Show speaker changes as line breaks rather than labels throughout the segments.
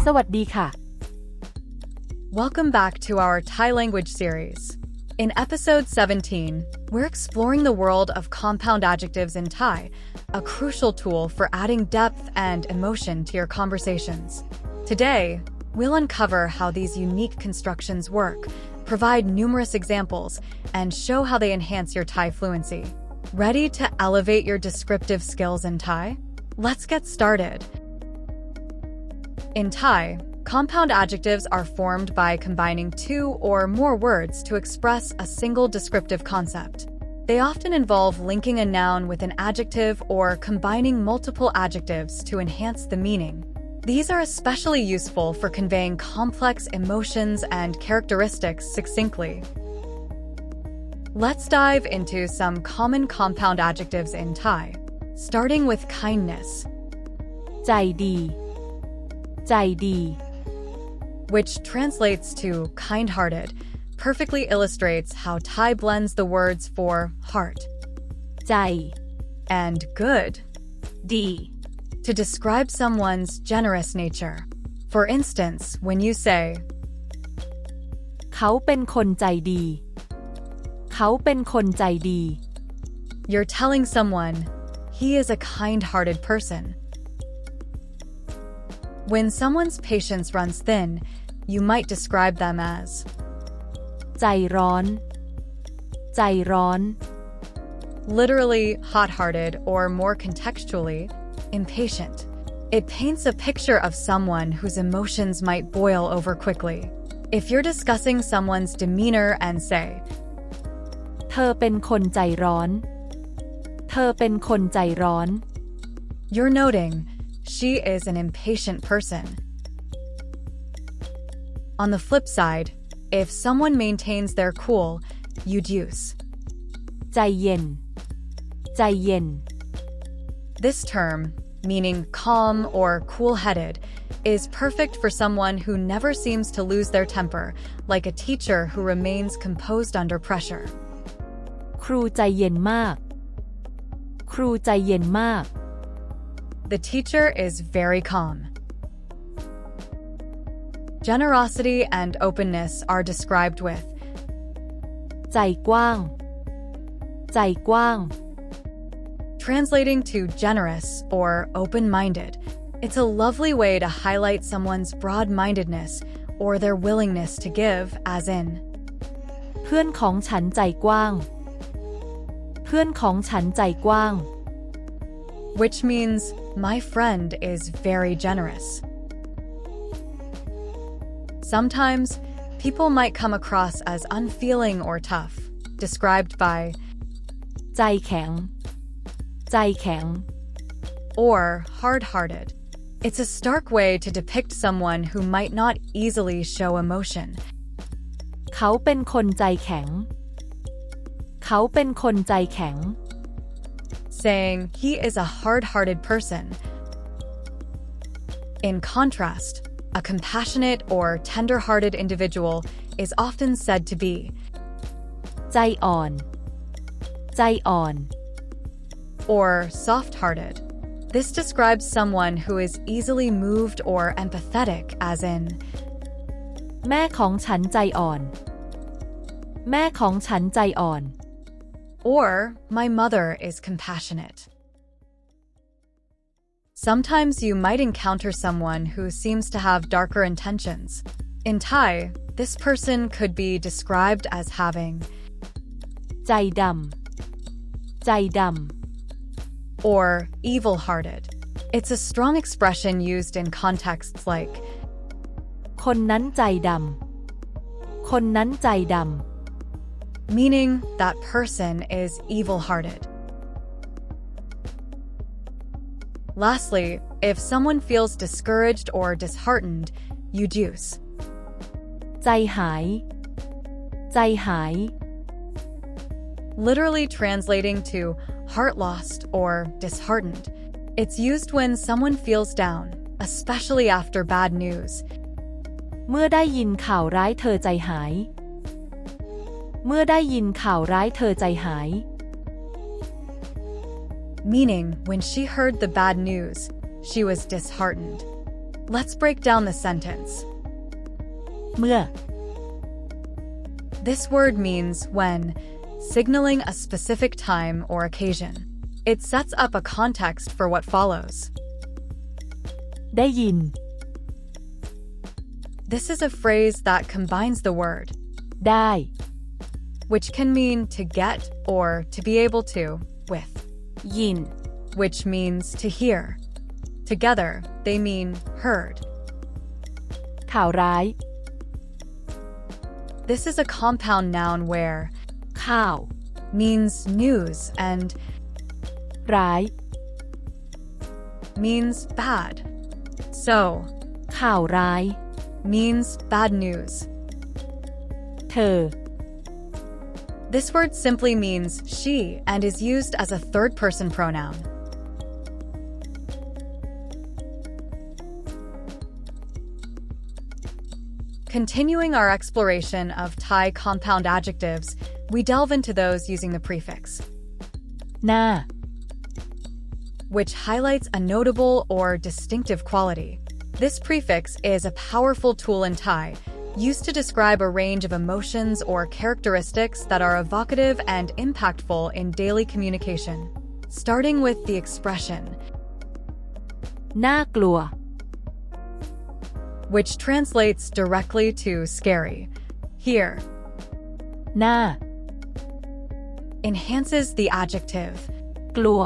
สวัสดีค่ะ
Welcome back to our Thai language series. In episode 17, we're exploring the world of compound adjectives in Thai, a crucial tool for adding depth and emotion to your conversations. Today, we'll uncover how these unique constructions work, provide numerous examples, and show how they enhance your Thai fluency. Ready to elevate your descriptive skills in Thai? Let's get started. In Thai, compound adjectives are formed by combining two or more words to express a single descriptive concept. They often involve linking a noun with an adjective or combining multiple adjectives to enhance the meaning. These are especially useful for conveying complex emotions and characteristics succinctly. Let's dive into some common compound adjectives in Thai, starting with kindness.
ใจดี ใจดี
Which translates to kind-hearted, perfectly illustrates how Thai blends the words for heart
ใจ
and good
ดี
to describe someone's generous nature. For instance, when you say,
เขาเป็นคนใจดี เขาเป็นคนใจดี
you're telling someone he is a kind-hearted person. When someone's patience runs thin, you might describe them as
ใจร้อน ใจร้อน
literally hot-hearted or more contextually, impatient. It paints a picture of someone whose emotions might boil over quickly. If you're discussing someone's demeanor and say,
เธอเป็นคนใจร้อน เธอเป็นคนใจร้อน
you're noting she is an impatient person. On the flip side, if someone maintains their cool, you'd use
ใจเย็น ใจเย็น
This term, meaning calm or cool-headed, is perfect for someone who never seems to lose their temper, like a teacher who remains composed under pressure.
ครูใจเย็นมาก ครูใจเย็นมาก
The teacher is very calm. Generosity and openness are described with
ใจกว้าง ใจกว้าง
translating to generous or open-minded. It's a lovely way to highlight someone's broad-mindedness or their willingness to give, as in
เพื่อนของฉันใจกว้าง เพื่อนของฉันใจกว้าง
which means my friend is very generous. Sometimes, people might come across as unfeeling or tough, described by
ใจแข็ง ใจแข็ง
or hard-hearted. It's a stark way to depict someone who might not easily show emotion.
เขาเป็นคนใจแข็ง เขาเป็นคนใจแข็ง
saying he is a hard-hearted person. In contrast, a compassionate or tender-hearted individual is often said to be
ใจอ่อน ใจอ่อน
or soft-hearted. This describes someone who is easily moved or empathetic, as in
แม่ของฉันใจอ่อน แม่ของฉันใจอ่อน
or my mother is compassionate. Sometimes you might encounter someone who seems to have darker intentions. In Thai, this person could be described as having
ใจดำ ใจดำ
or evil-hearted. It's a strong expression used in contexts like
คนนั้นใจดำ คนนั้นใจดำ
meaning that person is evil-hearted. Lastly, if someone feels discouraged or disheartened, you'd use
ใจหาย ใจหาย
literally translating to heart lost or disheartened. It's used when someone feels down, especially after bad news.
เมื่อได้ยินข่าวร้ายเธอใจหาย เมื่อได้ยินข่าวร้ายเธอใจหาย
meaning when she heard the bad news, she was disheartened. Let's break down the sentence.
เมื่อ
This word means when, signaling a specific time or occasion. It sets up a context for what follows.
ได้ยิน
This is a phrase that combines the word,
ได้
which can mean to get or to be able to, with,
ยิน
which means to hear. Together, they mean heard.
ข่าวร้าย
This is a compound noun where
ข่าว
means news and
ร้าย
means bad. So,
ข่าวร้าย
means bad news.
เธอ
This word simply means she and is used as a third-person pronoun. Continuing our exploration of Thai compound adjectives, we delve into those using the prefix,
หน้า
which highlights a notable or distinctive quality. This prefix is a powerful tool in Thai, used to describe a range of emotions or characteristics that are evocative and impactful in daily communication. Starting with the expression,
น่ากลัว
which translates directly to scary. Here,
หน้า
enhances the adjective,
กลัว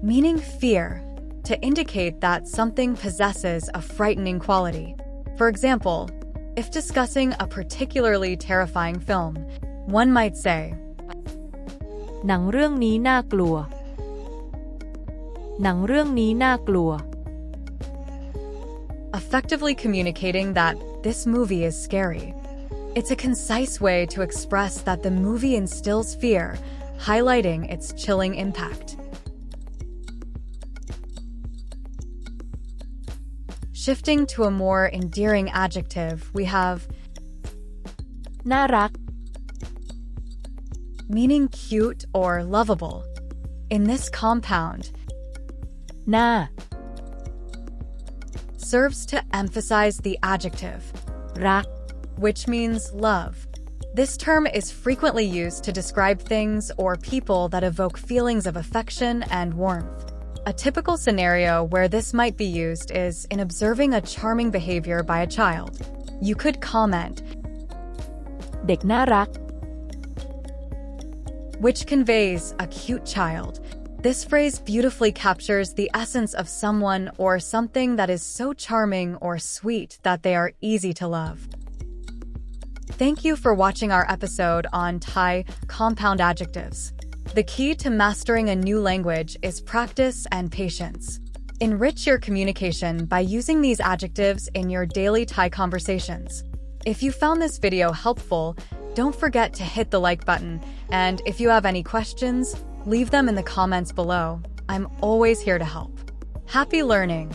meaning fear, to indicate that something possesses a frightening quality. For example, if discussing a particularly terrifying film, one might say,
หนังเรื่องนี้น่ากลัว หนังเรื่องนี้น่ากลัว
effectively communicating that this movie is scary. It's a concise way to express that the movie instills fear, highlighting its chilling impact. Shifting to a more endearing adjective, we have
น่ารัก
meaning cute or lovable. In this compound,
หน้า
serves to emphasize the adjective,
รัก
which means love. This term is frequently used to describe things or people that evoke feelings of affection and warmth. A typical scenario where this might be used is in observing a charming behavior by a child. You could comment,
เด็กน่ารัก
which conveys a cute child. This phrase beautifully captures the essence of someone or something that is so charming or sweet that they are easy to love. Thank you for watching our episode on Thai compound adjectives. The key to mastering a new language is practice and patience. Enrich your communication by using these adjectives in your daily Thai conversations. If you found this video helpful, don't forget to hit the like button, and if you have any questions, leave them in the comments below. I'm always here to help. Happy learning!